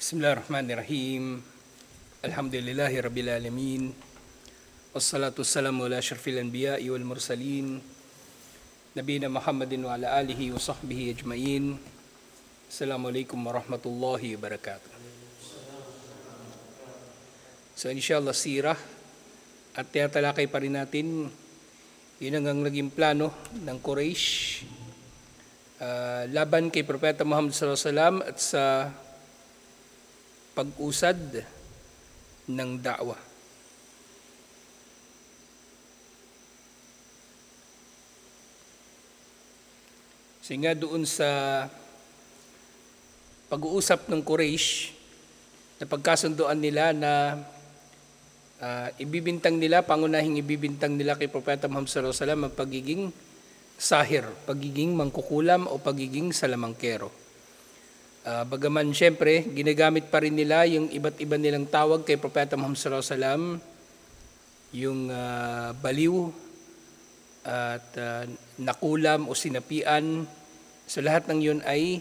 Bismillahirrahmanirrahim. Alhamdulillahi Rabbil Alamin. Wassalatu wassalamu ala asyrafil anbiya'i wal mursalin. Nabiyina Muhammadin wa ala alihi wa sahbihi ajma'in. Assalamualaikum warahmatullahi wabarakatuh. So inshallah sirah at tinatalakay pa rin natin yun ang naging plano ng Quraysh laban kay Propeta Muhammad sallallahu alaihi wasallam at sa pag-usad ng da'wah. So nga doon sa pag-uusap ng Quraysh na pagkasunduan nila na ibibintang nila, pangunahing ibibintang nila kay Propeta Muhammad sallallahu alaihi wasallam ang pagiging sahir, pagiging mangkukulam o pagiging salamangkero. Bagaman siyempre, ginagamit pa rin nila yung iba't iba nilang tawag kay Propeta Muhammad sallallahu alaihi wasallam, yung baliw at nakulam o sinapian. So lahat ng yun ay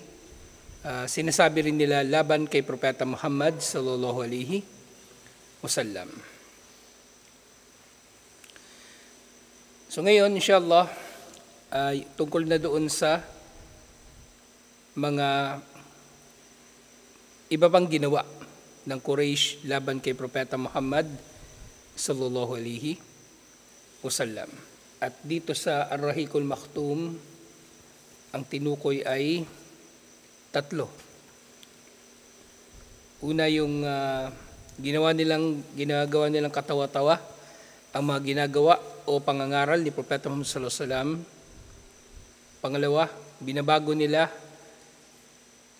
sinasabi rin nila laban kay Propeta Muhammad sallallahu alaihi wasallam. So ngayon, inshallah, tungkol na doon sa mga iba pang ginawa ng Quraysh laban kay Propeta Muhammad sallallahu alaihi wasallam. At dito sa Ar-Rahiqul Maktum, ang tinukoy ay tatlo. Una yung ginagawa nilang katawa-tawa, ang mga ginagawa o pangangaral ni Propeta Muhammad sallallahu alaihi wasallam. Pangalawa, binabago nila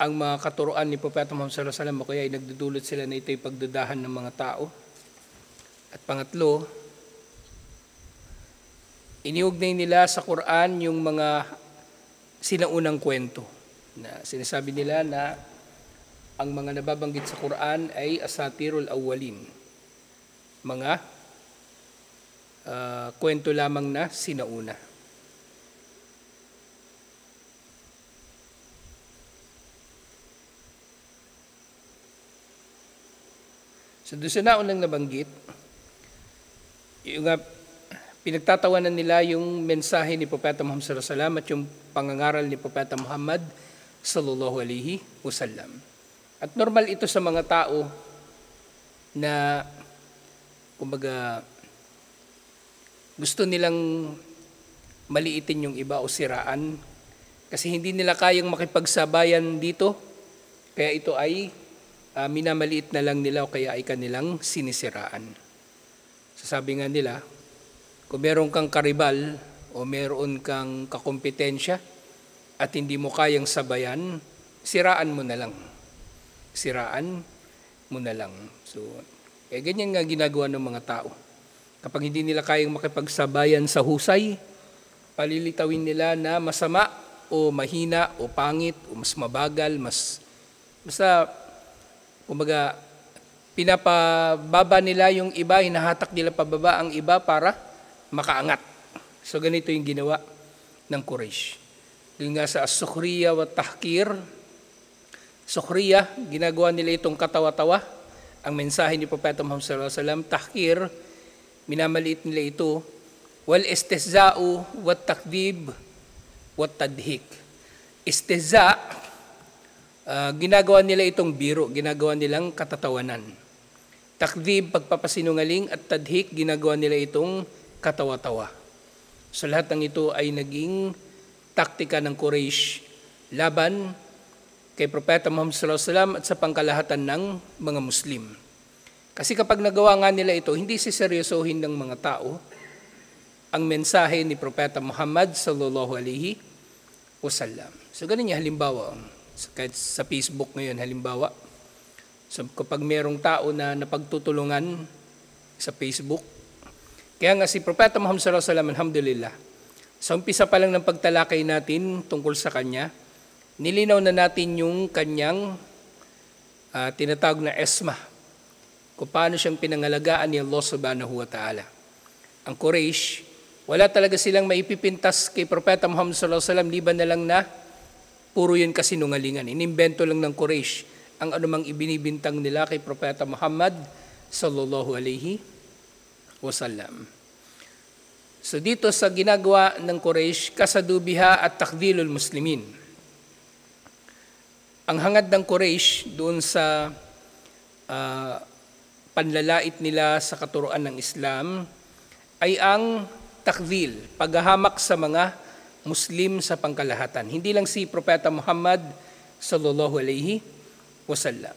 ang mga katuruan ni Propeta Muhammad sallallahu alaihi wasallam o kaya ay nagdudulot sila na ito'y pagdudahan ng mga tao. At pangatlo, iniugnay nila sa Quran yung mga sinaunang kwento na sinasabi nila na ang mga nababanggit sa Quran ay asatirul awwalin, mga kwento lamang na sinauna. So doon sa naunang nabanggit, yung pinagtatawanan nila yung mensahe ni Propeta Muhammad sallallahu alaihi wasallam at yung pangangaral ni Propeta Muhammad sallallahu alaihi wasallam. At normal ito sa mga tao na kumbaga gusto nilang maliitin yung iba o siraan kasi hindi nila kayang makipagsabayan dito, kaya ito ay minamaliit na lang nila o kaya ay kanilang sinisiraan. Sasabi nga nila, kung meron kang karibal o meron kang kakompetensya at hindi mo kayang sabayan, siraan mo na lang. Siraan mo na lang. So, ganyan nga ginagawa ng mga tao. Kapag hindi nila kayang makipagsabayan sa husay, palilitawin nila na masama o mahina o pangit o mas mabagal, basta kumbaga, pinapababa nila yung iba, hinahatak nila pababa ang iba para makaangat. So ganito yung ginawa ng Quraysh. Yung nga sa as-sukhriya wa tahkir, sukhriya, ginagawa nila itong katawa-tawa. Ang mensahe ni Propeta Muhammad sallallahu alaihi wasallam, tahkir, minamaliit nila ito, wal istihza'u wa takdib wa tadhik. Istihza', ginagawa nila itong biro, ginagawa nilang katatawanan. Takdib, pagpapasinungaling, at tadhik, ginagawa nila itong katawa-tawa. So lahat ng ito ay naging taktika ng Quraysh laban kay Propeta Muhammad sallallahu alaihi wasallam at sa pangkalahatan ng mga Muslim. Kasi kapag nagawa nga nila ito, hindi siseryosohin ng mga tao ang mensahe ni Propeta Muhammad sallallahu alaihi wasallam. So ganun yung halimbawa, kahit sa Facebook ngayon, halimbawa, so kapag merong tao na napagtutulungan sa Facebook, kaya nga si Propeta Muhammad sallallahu alaihi wasallam, alhamdulillah, sa umpisa pa lang ng pagtalakay natin tungkol sa kanya, nilinaw na natin yung kanyang tinatawag na esma, kung paano siyang pinangalagaan ni Allah subhanahu wa ta'ala. Ang Quraysh, wala talaga silang maipipintas kay Propeta Muhammad sallallahu alaihi wasallam liban na lang na puro yun kasinungalingan. Inimbento lang ng Quraysh ang anumang ibinibintang nila kay Propeta Muhammad sallallahu alaihi wasallam. So dito sa ginagawa ng Quraysh, kasadubiha at takdilul muslimin. Ang hangad ng Quraysh doon sa panlalait nila sa katuruan ng Islam ay ang takdil, paghahamak sa mga Muslim sa pangkalahatan. Hindi lang si Propeta Muhammad sallallahu alaihi wasallam.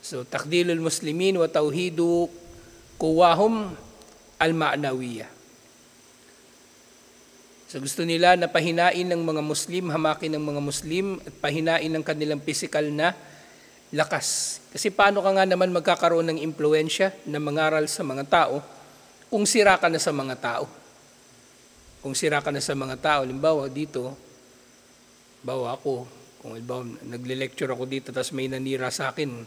So takdilul muslimin wa tauhidu quwahum al-ma'nawiyah. So gusto nila na pahinain ng mga Muslim, hamakin ng mga Muslim at pahinain ng kanilang physical na lakas. Kasi paano ka nga naman magkakaroon ng impluensya na mangaral sa mga tao kung sira ka na sa mga tao? Kung sira ka na sa mga tao, halimbawa dito, bawa ako, kung halimbawa nagle-lecture ako dito tapos may nanira sa akin,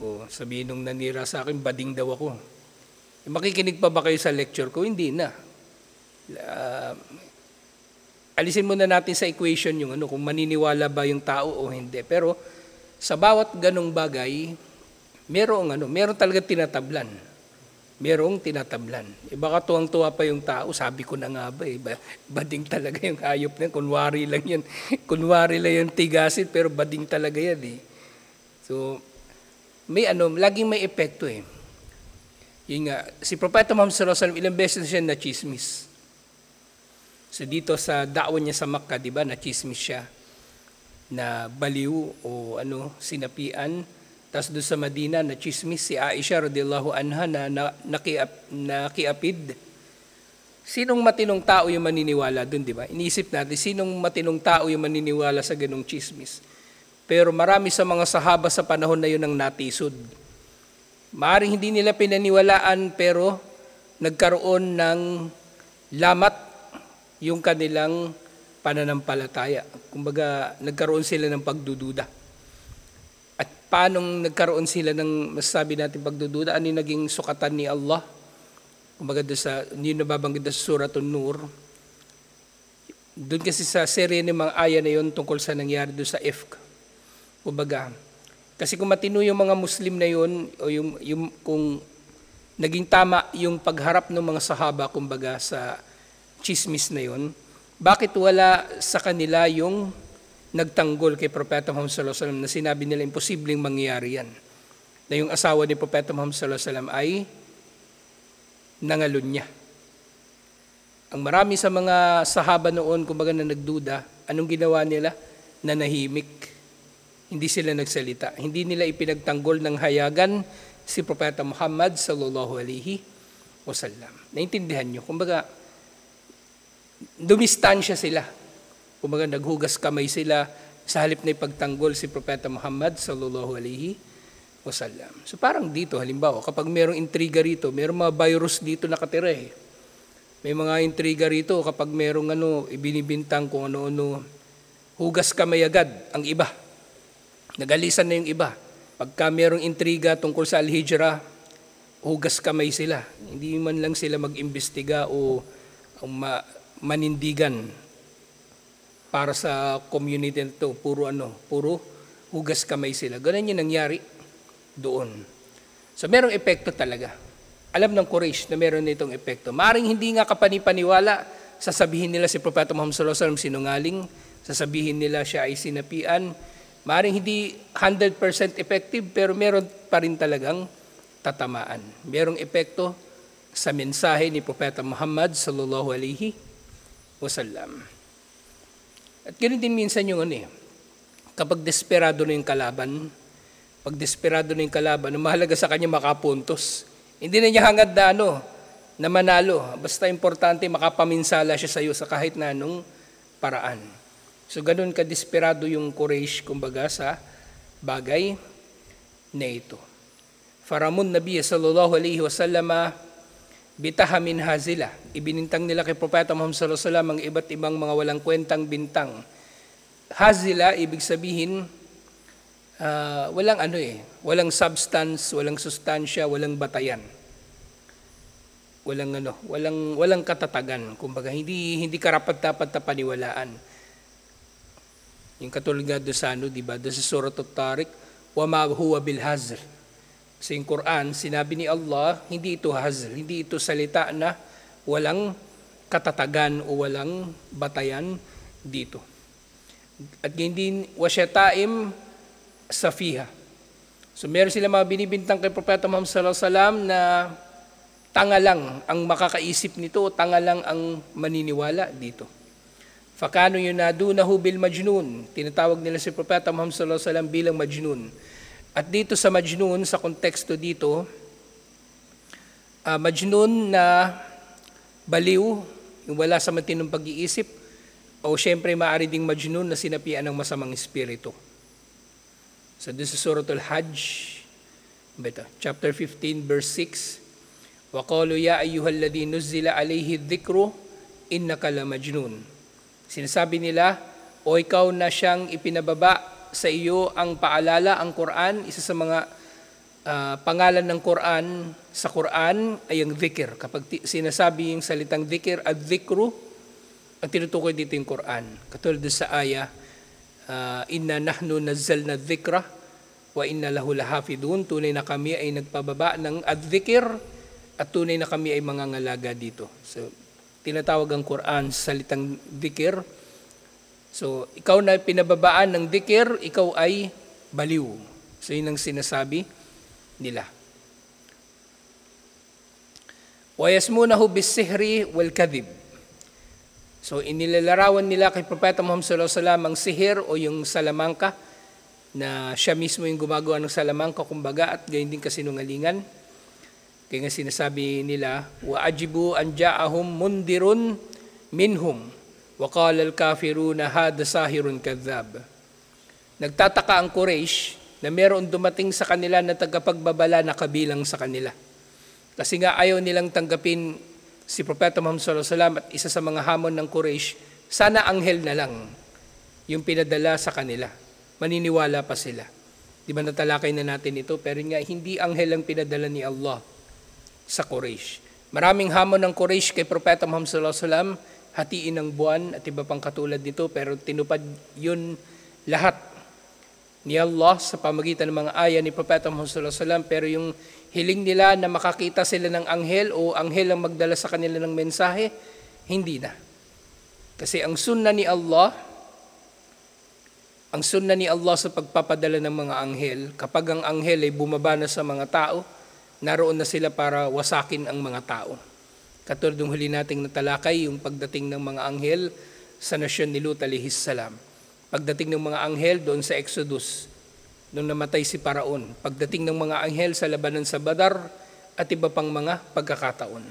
o sabihin nung nanira sa akin, bading daw ako. Makikinig pa ba kayo sa lecture ko? Hindi na. Alisin muna natin sa equation yung kung maniniwala ba yung tao o hindi. Pero sa bawat ganong bagay, meron talaga tinatablan. Merong tinatablan. Baka tuwang-tuwa pa yung tao, sabi ko na nga ba bading talaga yung hayop na yan. Kunwari lang yan. Kunwari lang yung tigasin, pero bading talaga yan eh. So, laging may epekto eh. Yun nga, si Propeta Muhammad sallallahu alaihi wasallam ilang beses na siya na-chismis. So dito sa da'wa niya sa Makkah, di ba, na-chismis siya na baliw o sinapian. Tapos doon sa Madina, na-chismis si Aisha radhiyallahu anha na nakiapid. Sinong matinong tao yung maniniwala doon, di ba? Iniisip natin, sinong matinong tao yung maniniwala sa ganong chismis? Pero marami sa mga sahaba sa panahon na yun ang natisod. Maaring hindi nila pinaniwalaan pero nagkaroon ng lamat yung kanilang pananampalataya. Kumbaga, nagkaroon sila ng pagdududa. At paano nagkaroon sila ng, masasabi natin pagdududa, ano yung naging sukatan ni Allah? Kumbaga, yun nababanggit sa Suratun Nur. Doon kasi sa serye ng mga aya na yun tungkol sa nangyari doon sa Ifk. Kumbaga, kasi kung matino yung mga Muslim na yun, o kung naging tama yung pagharap ng mga sahaba, kumbaga sa chismis na yun, bakit wala sa kanila yung nagtanggol kay Propeta Muhammad sallallahu alaihi wasallam na sinabi nila imposibleng mangyari yan? Na yung asawa ni Propeta Muhammad sallallahu alaihi wasallam ay nangalunya. Ang marami sa mga sahaba noon, kumbaga na nagduda, anong ginawa nila? Nanahimik. Hindi sila nagsalita. Hindi nila ipinagtanggol ng hayagan si Propeta Muhammad sallallahu alaihi wasallam. Naintindihan nyo? Kumbaga, dumistansya sila. Kumbaga, naghugas kamay sila sa halip na ipagtanggol si Propeta Muhammad sallallahu alaihi wasallam. So parang dito, halimbawa, kapag merong intriga rito, merong mga virus dito nakatira eh. May mga intriga rito kapag merong ibinibintang kung ano-ano, hugas kamay agad ang iba. Nagalisan na yung iba. Pagka merong intriga tungkol sa Al-Hijra, hugas kamay sila. Hindi man lang sila mag-imbestiga o manindigan para sa community nito. Puro hugas kamay sila. Ganun yung nangyari doon. So merong epekto talaga. Alam ng Quraysh na meron nitong epekto. Maring hindi nga kapanipaniwala, sasabihin nila si Propeta Muhammad sallallahu alaihi wasallam sinungaling, sasabihin nila siya ay sinapian. Maring hindi 100% effective, pero meron pa rin talagang tatamaan. Merong epekto sa mensahe ni Propeta Muhammad sallallahu alaihi wasallam. At ganoon din minsan yung kapag desperado na yung kalaban, pag desperado na yung kalaban, mahalaga sa kanya makapuntos. Hindi na niya hangad na manalo. Basta importante makapaminsala siya sa iyo sa kahit na anong paraan. So ganun ka-desperado yung Quraysh, kumbaga, sa bagay na ito. Faramun Nabiya sallallahu alaihi wasallam bitaha min hazila. Ibinintang nila kay Propeta Muhammad sallallahu alaihi wasallam ang iba't ibang mga walang kwentang bintang. Hazila, ibig sabihin, walang substance, walang sustansya, walang batayan. Walang katatagan. Kumbaga, hindi karapat-dapat na paniwalaan. Yung katulad nga doon sa di ba? Doon sa Surah At-Tariq, wa ma huwa bil hazl. Sa yung Quran, sinabi ni Allah, hindi ito hazl, hindi ito salita na walang katatagan o walang batayan dito. At hindi wasyataim safiha. So meron sila mga binibintang kay Propeta Muhammad sallallahu alaihi wasallam na tanga lang ang makakaisip nito, tanga lang ang maniniwala dito. Fakano yunadunahu bil majnun. Tinatawag nila si Propeta Muhammad sallallahu alaihi wasallam bilang majnun. At dito sa majnun, sa konteksto dito, majnun na baliw, yung wala sa matinong pag-iisip, o syempre maaari ding majnun na sinapian ng masamang espiritu. So this is Surah Al-Hajj, chapter 15, verse 6. وَقَالُوا يَا أَيُّهَا الَّذِي نُزِّلَ عَلَيْهِ الذِّكْرُ إِنَّكَ لَمَجْنُونَ. Sinasabi nila, o ikaw na siyang ipinababa sa iyo ang paalala, ang Quran. Isa sa mga pangalan ng Quran sa Quran ay ang dhikr. Kapag sinasabi yung salitang dhikr at dhikru, ang tinutukoy dito yung Quran. Katulad sa aya, inna nahnu nazzalna dhikra wa inna lahu lahafidun. Tunay na kami ay nagpababa ng adh-dhikr at tunay na kami ay mangangalaga dito. So, tinatawag ang Quran sa salitang dhikr. So, ikaw na pinababaan ng dhikr, ikaw ay baliw. So, yun ang sinasabi nila. وَيَسْمُونَهُ بِالسِّحْرِ وَالْكَذِبِ. So, inilalarawan nila kay Propeta Muhammad sallallahu alaihi wasallam ang sihir o yung salamangka, na siya mismo yung gumagawa ng salamangka, kumbaga, at gayon din kasinungalingan. Kaya nga sinasabi nila, وَأَجِبُوا أَنْ جَاءَهُمْ مُنْدِرٌ مِنْهُمْ وَقَالَ الْكَافِرُونَ هَذَا سَاحِرٌ كَذَّابٌ. Nagtataka ang Quraysh na meron dumating sa kanila na tagapagbabala na kabilang sa kanila. Kasi nga ayaw nilang tanggapin si Propeta Muhammad sallallahu alaihi wasallam, at isa sa mga hamon ng Quraysh, sana anghel na lang yung pinadala sa kanila. Maniniwala pa sila. Di ba natalakay na natin ito? Pero nga hindi anghel ang pinadala ni Allah sa Quraysh. Maraming hamon ng Quraysh kay Propeta Muhammad sallallahu alaihi wasallam, hatiin ng buwan at iba pang katulad nito, pero tinupad yun lahat ni Allah sa pamagitan ng mga aya ni Propeta Muhammad sallallahu alaihi wasallam. Pero yung hiling nila na makakita sila ng anghel o anghel ang magdala sa kanila ng mensahe, hindi na. Kasi ang sunna ni Allah sa pagpapadala ng mga anghel, kapag ang anghel ay bumaba na sa mga tao, naroon na sila para wasakin ang mga tao. Katulad ng huli nating natalakay, yung pagdating ng mga anghel sa nasyon ni Lut alayhis salam. Pagdating ng mga anghel doon sa Exodus, nung namatay si Paraon. Pagdating ng mga anghel sa labanan sa Badar at iba pang mga pagkakataon.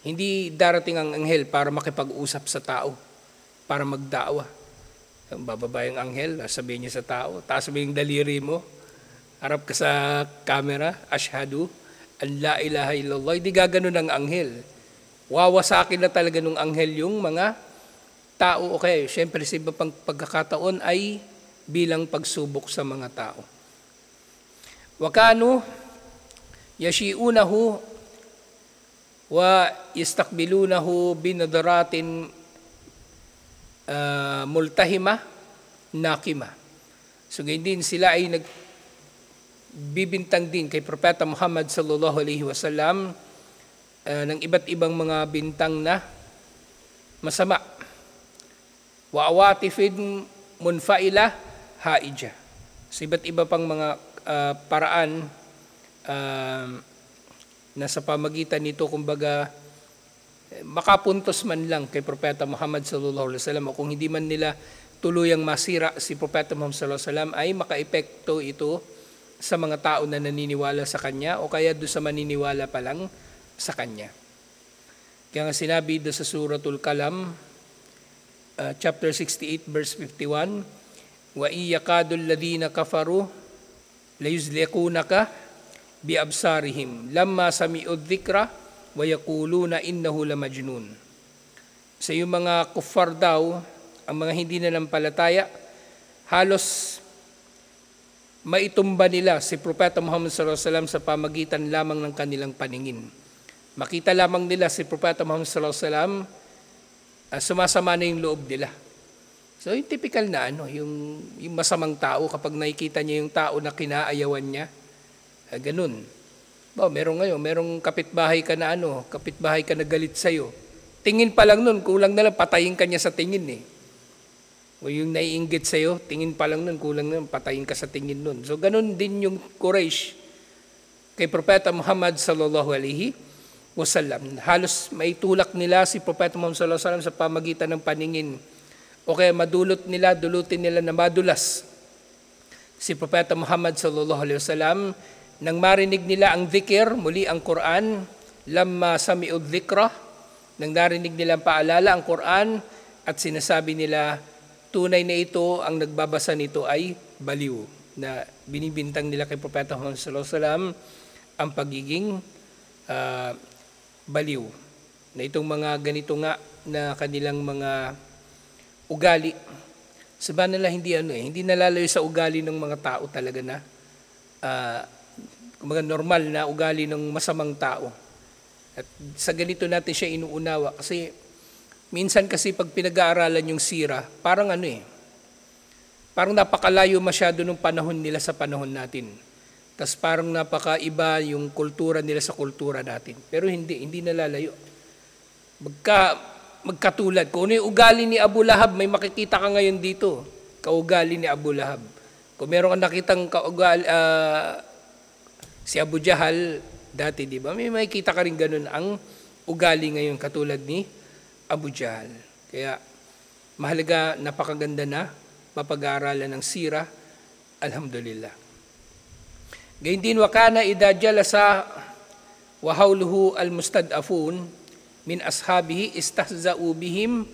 Hindi darating ang anghel para makipag-usap sa tao, para magdaawa. Bababa yung anghel, sabihin niya sa tao, taas mo yung daliri mo, harap ka sa camera, ashhadu an la ilaha illallah. Hindi gaganon ang anghel. Wawasakin na talaga ng anghel yung mga tao. Okay, syempre sa iba pang pagkakataon ay bilang pagsubok sa mga tao. Wakanu yashi'unahu wa yastakbilunahu binadaratin multahima nakima. So ganyan din sila ay nagbibintang din kay Propeta Muhammad sallallahu alaihi wasallam ng iba't ibang mga bintang na masama. Wa awatifin munfaila haija. So iba't iba pang mga paraan na sa pamagitan nito, kumbaga, makapuntos man lang kay Propeta Muhammad sallallahu alaihi wasallam, o kung hindi man nila tuluyang masira si Propeta Muhammad sallallahu alaihi wasallam, ay makaepekto ito sa mga tao na naniniwala sa kanya o kaya doon sa maniniwala pa lang sa kanya. Kaya nga sinabi doon sa Suratul Kalam, chapter 68, verse 51, wa iyakadul ladina kafaru layuzlikunaka bi absarihim lamma sami'ud dhikra wa yaquluna innahu lamajnun. Sa yung mga kuffar daw, ang mga hindi nanampalataya, halos maitumba nila si Propeta Muhammad sallallahu alaihi wasallam sa pamagitan lamang ng kanilang paningin. Makita lamang nila si Propeta Muhammad sallallahu alaihi wasallam, sumasama na yung loob nila. So yung typical na yung masamang tao kapag nakikita niya yung tao na kinaayawan niya, ganun. Merong kapitbahay ka na kapitbahay ka na galit sa'yo. Tingin pa lang nun, kulang na lang, patayin ka niya sa tingin eh. O yung naiinggit sa'yo, tingin pa lang nun, kulang na lang, patayin ka sa tingin nun. So ganun din yung Quraysh kay Propeta Muhammad sallallahu alaihi wasallam. Halos maitulak nila si Propeta Muhammad sallallahu alaihi wasallam sa pamagitan ng paningin. O kaya dulutin nila na madulas si Propeta Muhammad sallallahu alaihi wasallam nang marinig nila ang dhikr, muli ang Quran, lamma sami'ud dhikra, nang narinig nila ang paalala ang Quran at sinasabi nila tunay na ito, ang nagbabasa nito ay baliw, na binibintang nila kay Propeta Muhammad sallallahu alaihi wasallam ang pagiging baliw, na itong mga ganito nga na kanilang mga ugali. Sabi nila hindi nalalayo sa ugali ng mga tao talaga na mga normal na ugali ng masamang tao. At sa ganito natin siya inuunawa kasi minsan kasi pag pinag-aaralan yung sira, parang parang napakalayo masyado ng panahon nila sa panahon natin. Tas parang napakaiba yung kultura nila sa kultura natin. Pero hindi nalalayo. Magkatulad. Kung ano yung ugali ni Abu Lahab, may makikita ka ngayon dito. Kaugali ni Abu Lahab. Kung meron kang nakitang si Abu Jahal, dati, di ba? May makikita ka rin ganun ang ugali ngayon katulad ni Abu Jahal. Kaya mahalaga, napakaganda na mapag-aaralan ng sira. Alhamdulillah. Gayun din, wakana idha jalasa wa hawluhu al-mustad'afun min ashabihi istahza'u bihim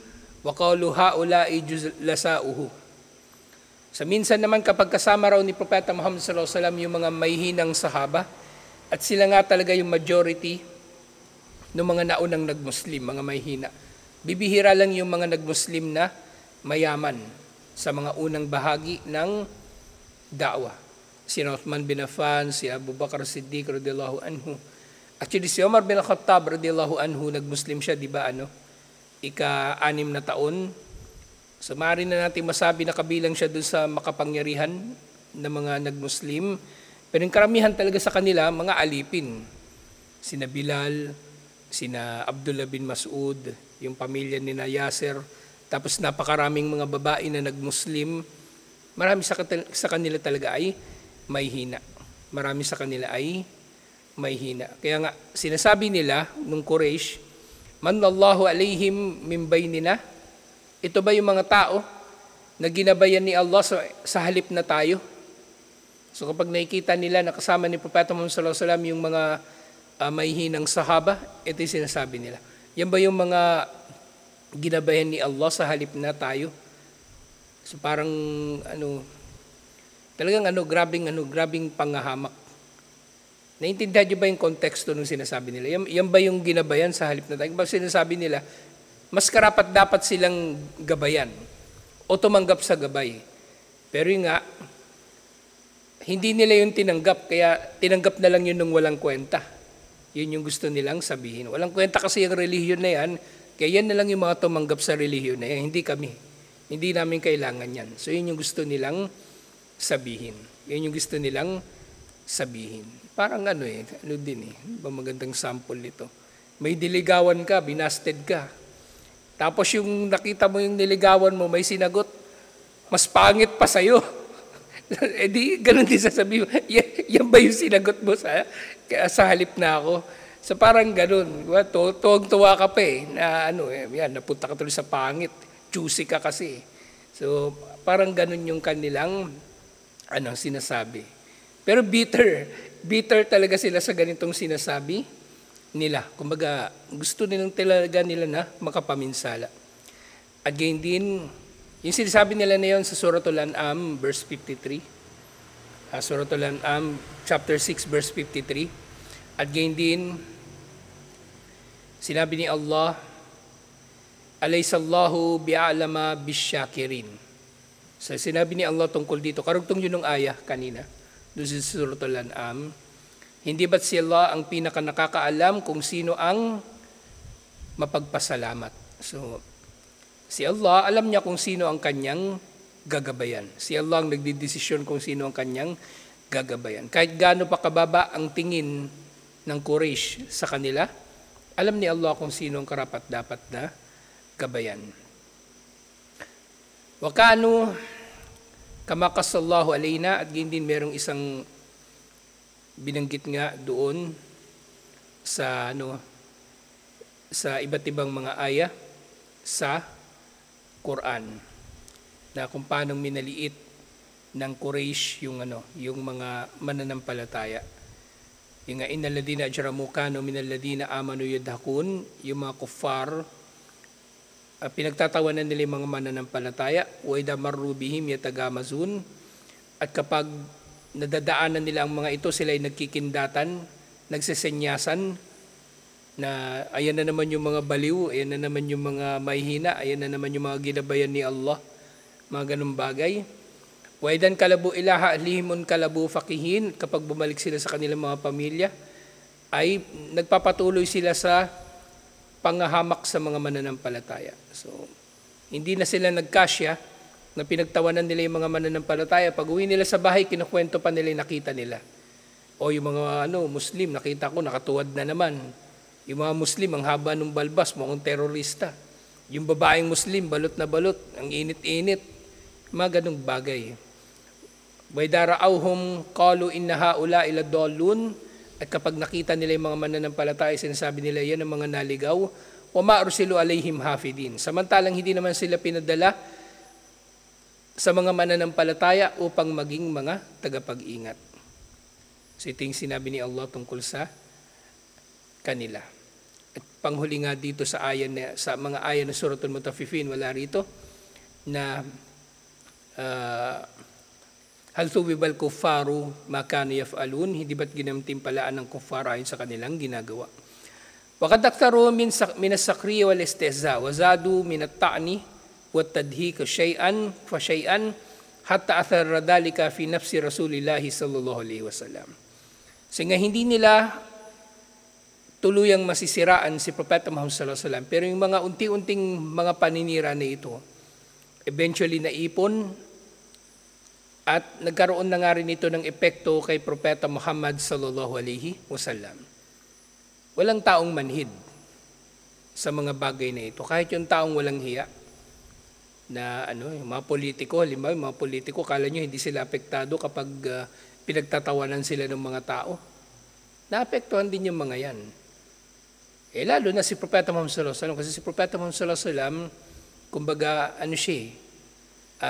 wa qalu haula'i lasa'uhu. Sa minsan naman kapag kasama raw ni Propeta Muhammad sallallahu alaihi wasallam yung mga mayhinang sahaba at sila nga talaga yung majority ng mga naunang nagmuslim, mga mayhina. Bibihira lang yung mga nagmuslim na mayaman sa mga unang bahagi ng da'wah. Si Uthman bin Affan, si Abu Bakar Siddiq radhiyallahu anhu. Actually, si Umar bin Khattab radhiyallahu anhu, nagmuslim siya, di ba ika-6 na taon. So, maaari na natin masabi na kabilang siya dun sa makapangyarihan na mga nagmuslim. Pero yung karamihan talaga sa kanila, mga alipin. Sina Bilal, sina Abdullah bin Mas'ud, yung pamilya ni Yasir, tapos napakaraming mga babae na nagmuslim. Marami sa kanila talaga ay may hina. Marami sa kanila ay may hina. Kaya nga, sinasabi nila nung Quraysh, manallahu alaihim min bainina. Ito ba yung mga tao na ginabayan ni Allah sa halip na tayo? So kapag nakikita nila na kasama ni Propeta Muhammad sallallahu alaihi wasallam yung mga may hinang sahaba, ito yung sinasabi nila. Yan ba yung mga ginabayan ni Allah sa halip na tayo? So parang talagang grabing panghahamak. Naintindihan niyo ba yung konteksto nung sinasabi nila? Yan ba yung ginabayan sa halip na tayo? Ba sinasabi nila, mas karapat dapat silang gabayan o tumanggap sa gabay. Pero yung nga, hindi nila yung tinanggap, kaya tinanggap na lang yun nung walang kwenta. Yun yung gusto nilang sabihin. Walang kwenta kasi yung relihiyon na yan, kaya yan na lang yung mga tumanggap sa relihiyon na yan. Hindi kami. Hindi namin kailangan yan. So yun yung gusto nilang sabihin. Yun yung gusto nilang sabihin. Parang ba magandang sample nito. May diligawan ka, binasted ka. Tapos yung nakita mo yung niligawan mo, may sinagot, mas pangit pa sa'yo. Di, ganun din sasabihin mo, yan ba yung sinagot mo sa halip na ako? So parang ganun, tuwang-tuwa ka pa na napunta ka tuloy sa pangit, juicy ka kasi. So parang ganun yung kanilang sinasabi. Pero bitter talaga sila sa ganitong sinasabi nila. Kumbaga, gusto nilang talaga nila na makapaminsala. At gayon din, yung sinasabi nila na yun sa Suratul An'am, verse 53. Suratul An'am, chapter 6, verse 53. At gayon din, sinabi ni Allah, alaysallahu bi'alama bisyakirin. So sinabi ni Allah tungkol dito, karugtong yun ng ayah kanina, doon sa Suratul An'am, hindi ba't si Allah ang pinaka nakakaalam kung sino ang mapagpasalamat? So, Si Allah, alam niya kung sino ang kanyang gagabayan. Si Allah ang nagdidesisyon kung sino ang kanyang gagabayan. Kahit gaano pa kababa ang tingin ng Quraysh sa kanila, alam ni Allah kung sino ang karapat-dapat na gabayan. Wa kanu kama qasallahu alaina, at din merong isang binanggit nga doon sa sa iba't ibang mga aya sa Quran na kung paano minaliit ng Quraysh yung mga mananampalataya. Yung nga, innal ladina ajramu kanu minal ladina amanu yadhakun, yung mga kuffar, pinagtatawanan nila yung mga mananampalataya, wa idha marru bihim yatagamazun, at kapag nadadaanan nila ang mga ito, sila ay nagkikindatan, nagsesenyasan, na ayan na naman yung mga baliw, ayan na naman yung mga mahihina, ayan na naman yung mga ginabayan ni Allah, mga ganung bagay. Waidan kalabu ilaha lihimun kalabu fakihin, kapag bumalik sila sa kanilang mga pamilya, ay nagpapatuloy sila sa panghahamak sa mga mananampalataya. So, hindi na sila nagkasya na pinagtawanan nila yung mga mananampalataya. Pag uwi nila sa bahay, kinukwento pa nila yung nakita nila. O yung mga Muslim, nakita ko, nakatuwad na naman. Yung mga Muslim, ang haba ng balbas, mukhang terorista. Yung babaeng Muslim, balot na balot, ang init-init. Mga ganung bagay. Waidha ra'awhum qalu inna haula ila dallun, at kapag nakita nila yung mga mananampalataya, sinasabi nila yan ang mga naligaw. Wa ma ursilu alaihim hafidin. Samantalang hindi naman sila pinadala sa mga mananampalataya upang maging mga tagapag-ingat. So ito yung sinabi ni Allah tungkol sa kanila. At panghuli nga dito sa mga aya ng Suratul Mutaffifin, wala rito na hal thuwibal kuffaru ma kanu yaf'alun, hindi ba't ginamtimpalaan ng kuffar ayon sa kanilang ginagawa. Wa qad aktaru min as-sakriya wal istihza wa zadu min at-ta'ni wa at-tadhik shay'an fa shay'an hatta athara dhalika fi nafsi Rasulillah sallallahu alaihi wasallam. Singa hindi nila tuluyang masisiraan si Propeta Muhammad sallallahu alaihi wasallam, pero yung mga unti-unting mga paninira na ito eventually naipon at nagkaroon na nga rin ito ng epekto kay Propeta Muhammad sallallahu alaihi wasallam. Walang taong manhid sa mga bagay na ito. Kahit yung taong walang hiya na yung mga politiko, halimbawa yung mga politiko, kala nyo hindi sila apektado kapag pinagtatawanan sila ng mga tao. Naapektuhan din yung mga yan. Lalo na si Propeta Muhammad sallallahu alaihi wasallam, kasi si Propeta Muhammad sallallahu alaihi wasallam, kumbaga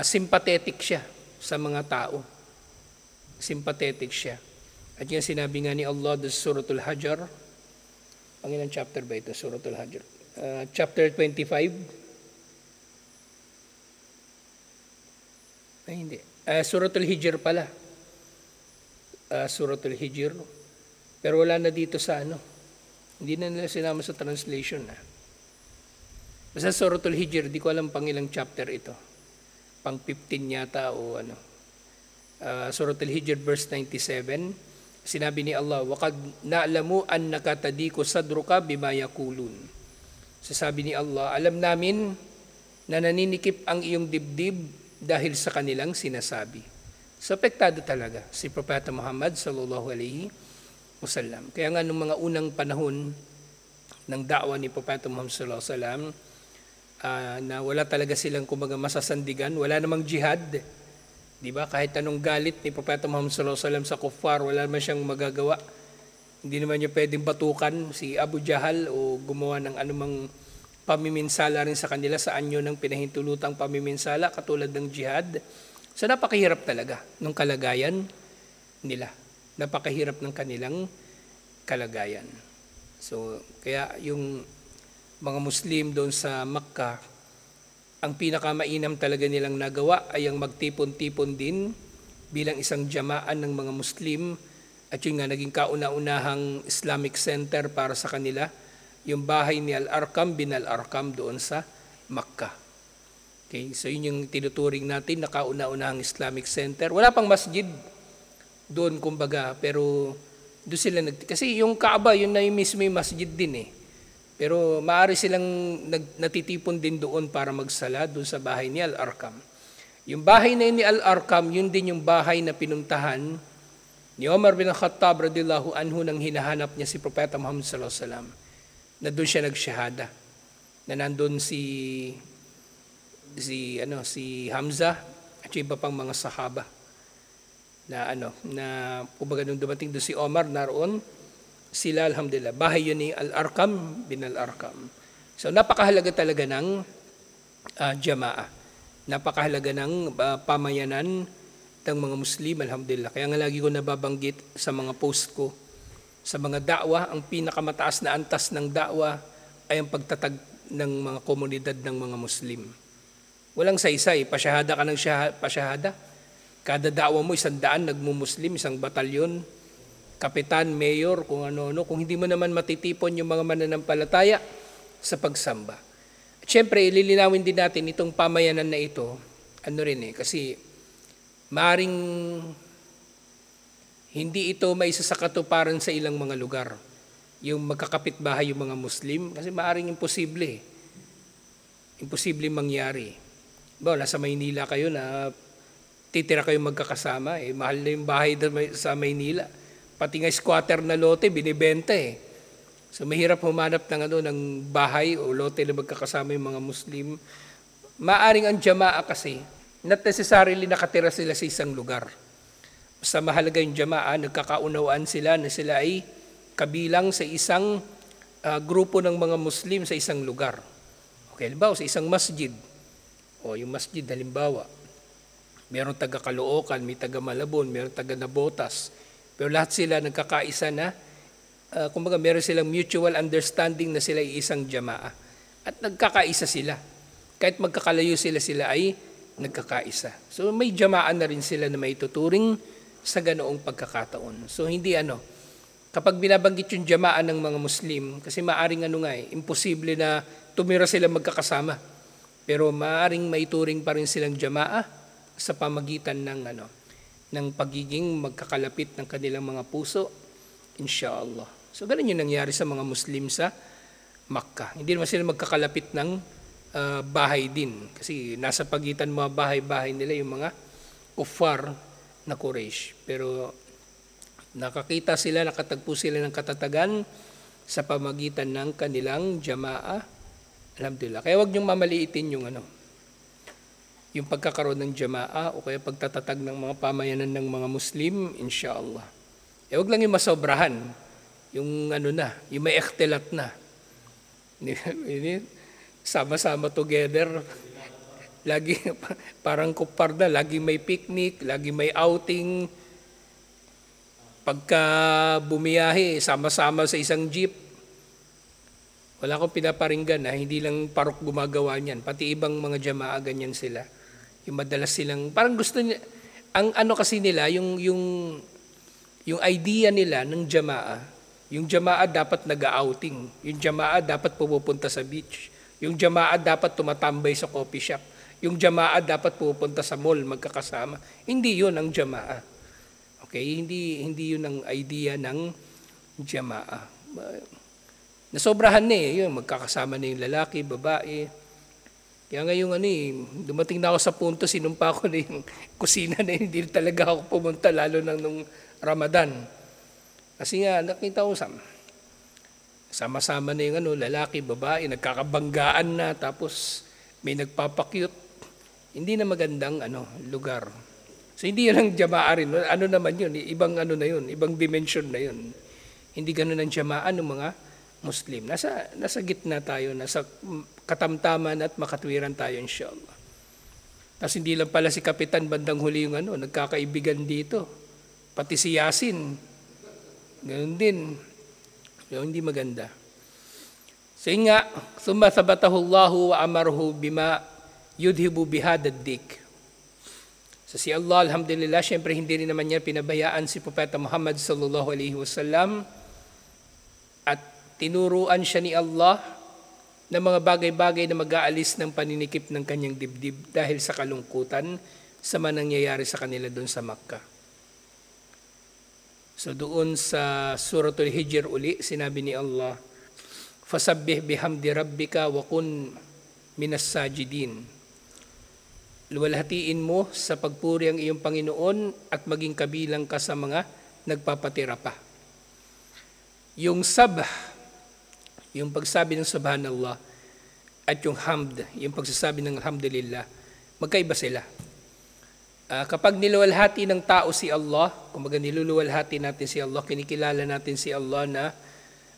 sympathetic siya sa mga tao. Sympathetic siya. At yung sinabi nga ni Allah sa Suratul Hajar, ang ilang chapter ba ito? Suratul Hajar. Chapter 25. Ay, hindi. Suratul Hijr pala. Suratul Hijr. Pero wala na dito sa Hindi na nila sinama sa translation. Basta Suratul Hijr, di ko alam pang ilang chapter ito. Pang 15 yata o Suratul Hijr verse 97, sinabi ni Allah, waqad na'lamu annaka tadiku sadruka bima yaqulun. Sasabi ni Allah, alam namin na naninikip ang iyong dibdib dahil sa kanilang sinasabi. So, apektado talaga si Propeta Muhammad sallallahu alaihi wasallam. Kaya nga nung mga unang panahon ng da'wa ni Propeta Muhammad sallallahu alaihi wasallam, na wala talaga silang kumbaga masasandigan, wala namang jihad. Di ba? Kahit anong galit ni Propeta Muhammad sallallahu alaihi wasallam sa kuffar, wala naman siyang magagawa. Hindi naman niya pwedeng batukan si Abu Jahal o gumawa ng anumang pamiminsala rin sa kanila sa anyo ng pinahintulutang pamiminsala katulad ng jihad. So napakahirap talaga ng kalagayan nila. Napakahirap ng kanilang kalagayan. So kaya yung mga Muslim doon sa Makkah, ang pinakamainam talaga nilang nagawa ay ang magtipon-tipon din bilang isang jamaan ng mga Muslim, at yun nga naging kauna-unahang Islamic Center para sa kanila, yung bahay ni Al-Arqam bin Al-Arqam doon sa Makkah. Okay, so yun yung tinuturing natin na kauna-unahang Islamic Center. Wala pang masjid doon kumbaga, pero doon sila kasi yung Kaaba, yun na yung mismo yung masjid din . Pero maaari silang natitipon din doon para magsala doon sa bahay ni Al-Arqam. Yung bahay na yun ni Al-Arqam, yun din yung bahay na pinuntahan ni Omar bin Khattab radhiyallahu anhu nang hinahanap niya si Propeta Muhammad sallallahu alaihi wasallam. Na doon siya nagsyahada. Na nandun si Hamza at yung iba pang mga sahaba. Na kumbaga nung dumating doon si Omar, naroon sila, alhamdulillah. Bahay yun ni Al-Arqam bin Al-Arqam. So napakahalaga talaga ng jamaah. Napakahalaga ng pamayanan ng mga Muslim, alhamdulillah. Kaya nga lagi ko nababanggit sa mga post ko, sa mga da'wah, ang pinakamataas na antas ng da'wah ay ang pagtatag ng mga komunidad ng mga Muslim. Walang saysay, pasyahada ka ng pasyahada. Kada da'wah mo, 100 nagmumuslim, 1 batalyon, kapitan, mayor, kung ano-ano. Kung hindi mo naman matitipon yung mga mananampalataya sa pagsamba. At syempre, ililinawin din natin itong pamayanan na ito, kasi maaring hindi ito may isa sa katuparan sa ilang mga lugar. Yung magkakapitbahay yung mga Muslim, kasi maaring imposible. Imposible mangyari. Nasa Maynila kayo na titira kayo magkakasama, mahal na yung bahay sa Maynila. Pati nga squatter na lote, binibenta . So mahirap humanap ng bahay o lote na magkakasama yung mga Muslim. Maaring ang jama'a kasi, not necessarily nakatira sila sa isang lugar. Basta mahalaga yung jama'a, nagkakaunawaan sila na sila ay kabilang sa isang grupo ng mga Muslim sa isang lugar. Okay, halimbawa sa isang masjid. O yung masjid, halimbawa, meron taga Caloocan, may taga Malabon, meron taga Nabotas. Pero lahat sila nagkakaisa na, kumbaga meron silang mutual understanding na sila ay isang jama'a. At nagkakaisa sila. Kahit magkakalayo sila ay nagkakaisa. So may jama'a na rin sila na may tuturing sa ganoong pagkakataon. So hindi kapag binabanggit yung jama'a ng mga Muslim, kasi maaring imposible na tumira sila magkakasama. Pero maaring maituring pa rin silang jama'a sa pamagitan ng pagiging magkakalapit ng kanilang mga puso, inshallah. So ganun yung nangyari sa mga Muslim sa Makkah. Hindi naman sila magkakalapit ng bahay din. Kasi nasa pagitan mga bahay-bahay nila yung mga kuffar na Quraysh. Pero nakatagpo sila ng katatagan sa pamagitan ng kanilang jama'a. Alhamdulillah. Kaya wag niyong mamaliitin yung pagkakaroon ng jama'a o kaya pagtatatag ng mga pamayanan ng mga Muslim, inshallah. Wag lang yung masobrahan. Yung yung may ikhtilat na. Sama-sama together. Lagi, parang kupar na, lagi may picnic, lagi may outing. Pagka bumiyahe, sama-sama sa isang jeep. Wala akong pinaparinggan hindi lang parok gumagawa niyan. Pati ibang mga jama'a, ganyan sila. Yung madalas silang, parang gusto niya, ang kasi nila, yung idea nila ng jama'a, yung jama'a dapat nag-outing, yung jama'a dapat pupunta sa beach, yung jama'a dapat tumatambay sa coffee shop, yung jama'a dapat pupunta sa mall magkakasama. Hindi yun ang jama'a. Okay? Hindi yun ang idea ng jama'a. Nasobrahan yun, magkakasama na yung lalaki, babae. Kaya ngayon dumating na ako sa punto, sinumpa ko na yung kusina na hindi talaga ako pumunta, lalo na nung Ramadan. Kasi nga, nakita ko sama-sama na yung lalaki, babae, nagkakabanggaan na, tapos may nagpapakyut. Hindi na magandang lugar. So hindi yun ang jama'a rin. Naman yun, ibang na yun, ibang dimension na yun. Hindi ganun ang jama'a ng mga Muslim. Nasa gitna tayo, nasa katamtaman at makatwiran tayo, inshallah. Tapos hindi lang pala si Kapitan bandang huli yung nagkakaibigan dito. Pati si Yasin. Ganun din. So, hindi maganda. So yun nga, thumma thabatahu Allahu wa amarhu bima yudhibu bihadad-dik. So si Allah, alhamdulillah, syempre hindi rin naman niya pinabayaan si Propeta Muhammad sallallahu alaihi wasallam at tinuruan siya ni Allah ng mga bagay-bagay na mag-aalis ng paninikip ng kanyang dibdib dahil sa kalungkutan sa nangyayari sa kanila doon sa Makkah. So doon sa Suratul Hijr uli, sinabi ni Allah, fasabbih bihamdi rabbika wa kun minas sajidin. Luwalhatiin mo sa pagpuri ang iyong Panginoon at maging kabilang ka sa mga nagpapatira pa. Yung sabah, yung pagsabi ng subhanallah, at yung hamd, yung pagsasabi ng alhamdulillah, magkaiba sila. Kapag niluwalhati ng tao si Allah, kumbaga niluluwalhati natin si Allah, kinikilala natin si Allah na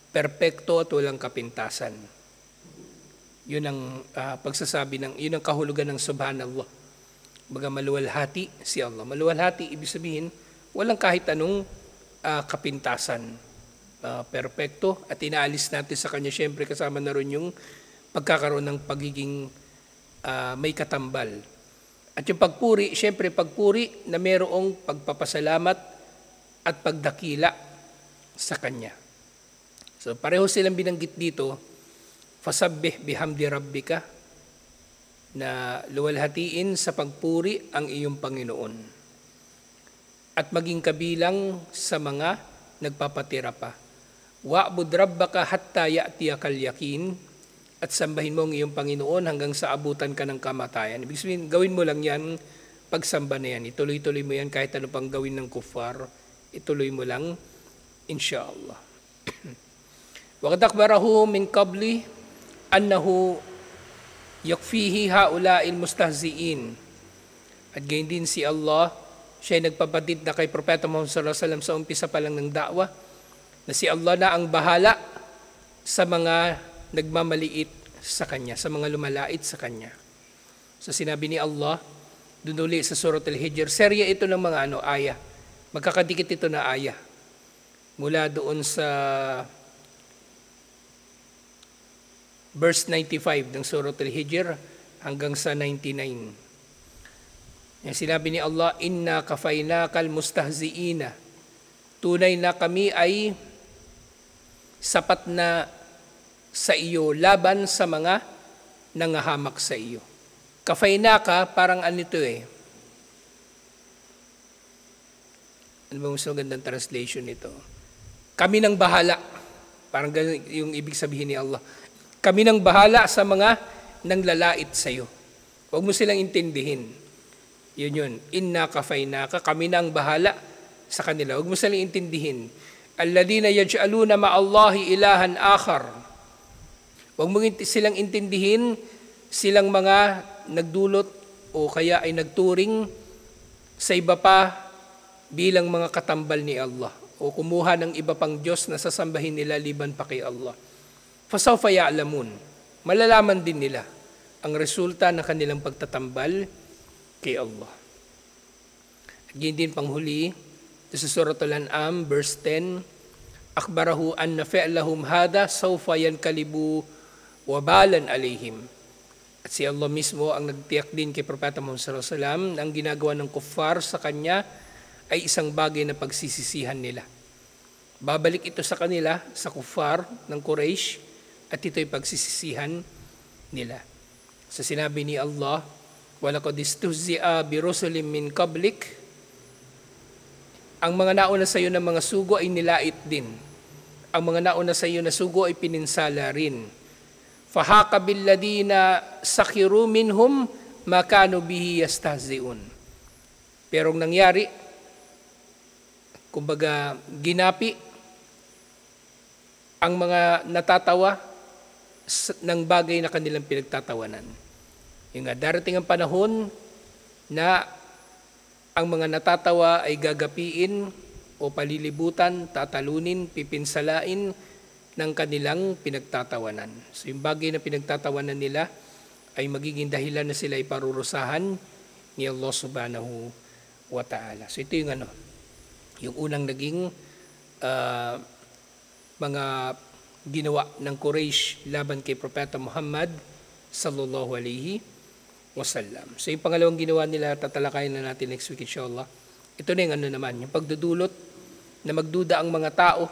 perpekto at walang kapintasan. Yun ang yun ang kahulugan ng subhanallah. Kumbaga maluwalhati si Allah. Maluwalhati, ibig sabihin, walang kahit anong kapintasan. Perpekto, at inaalis natin sa kanya, syempre kasama na rin yung pagkakaroon ng pagiging may katambal. At yung pagpuri, syempre pagpuri na mayroong pagpapasalamat at pagdakila sa Kanya. So pareho silang binanggit dito, fasabbih bihamdi rabbika, na luwalhatiin sa pagpuri ang iyong Panginoon. At maging kabilang sa mga nagpapatira pa. Wa'bud rabbaka hatta ya'tiyakal yaqin, at sambahin mo ang iyong Panginoon hanggang sa abutan ka ng kamatayan. Ibig sabihin, gawin mo lang yan, pagsamba na yan. Ituloy-tuloy mo yan kahit ano pang gawin ng kuffar. Ituloy mo lang, insyaallah. Waqad akhbarahu min qabli annahu yakfihi haula'il mustahzi'in. At gayon din si Allah, siya ay nagpabatid na kay Propeta Muhammad sallallahu alaihi wasallam sa umpisa pa lang ng da'wah, na si Allah na ang bahala sa mga nagmamaliit sa Kanya, sa mga lumalait sa Kanya. So sinabi ni Allah, doon uli sa Surat Al-Hijr, serya ito ng mga ayah. Magkakadikit ito na ayah. Mula doon sa verse 95 ng Surat Al-Hijr hanggang sa 99. Yan, sinabi ni Allah, inna kafaynakal mustahziina. Tunay na kami ay sapat na sa iyo laban sa mga nangahamak sa iyo. Kafaynaka, parang anito ano ba mas magandang translation nito? Kami nang bahala. Parang ganun yung ibig sabihin ni Allah. Kami nang bahala sa mga nanglalait sa iyo. Huwag mo silang intindihin. Yun. Inna kafaynaka, kami nang bahala sa kanila. Huwag mo silang intindihin. Alladina yaj'aluna ma'allahi ilahan akhar. Huwag mo silang intindihin, silang mga nagdulot o kaya ay nagturing sa iba pa bilang mga katambal ni Allah o kumuha ng iba pang Diyos na sasambahin nila liban pa kay Allah. Fasawfa ya'lamun, malalaman din nila ang resulta ng kanilang pagtatambal kay Allah. At yun din panghuli, sa Surah Al-An'am, verse 10, akhbarahu anna fi'lahum hada sawfa yankalibu wabalan alayhim. At si Allah mismo ang nagtiyak din kay Propeta Muhammad sallallahu alaihi wasallam na ang ginagawa ng kuffar sa kanya ay isang bagay na pagsisisihan nila. Babalik ito sa kanila, sa kuffar ng Quraysh, at ito'y pagsisisihan nila. Sa sinabi ni Allah, walaqad istuhzi'a birusulin min qablik, ang mga nauna sa iyo ng mga sugo ay nilait din. Ang mga nauna sa iyo na sugo ay pininsala rin. Fahaqa billadina sakhiru minhum ma kanu bihi yastahzi'un. Pero ang nangyari, kumbaga ginapi ang mga natatawa ng bagay na kanilang pinagtatawanan. Yung nga, darating ang panahon na ang mga natatawa ay gagapiin o palilibutan, tatalunin, pipinsalain ng kanilang pinagtatawanan. So yung bagay na pinagtatawanan nila ay magiging dahilan na sila ay parurusahan ni Allah subhanahu wa ta'ala. So ito yung yung unang naging mga ginawa ng Quraysh laban kay Propeta Muhammad sallallahu alaihi wasallam. So yung pangalawang ginawa nila, tatalakayin na natin next week inshallah. Ito na yung naman, yung pagdudulot na magduda ang mga tao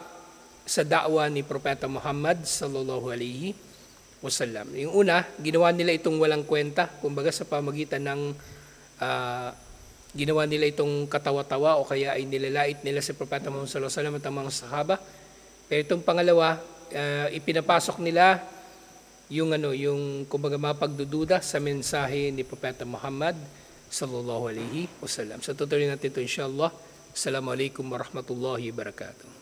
sa da'wa ni Propeta Muhammad sallallahu alaihi wasallam. Yung una, ginawa nila itong walang kwenta, kumbaga sa pamagitan ng ginawa nila itong katawa-tawa o kaya ay nilalait nila si Propeta Muhammad sallallahu alaihi wasallam at ang mga sahaba. Pero itong pangalawa, ipinapasok nila yung kumbaga mapagdududa sa mensahe ni Propeta Muhammad sallallahu alaihi wasallam. So tutuloy natin ito inshallah. Assalamualaikum warahmatullahi wabarakatuh.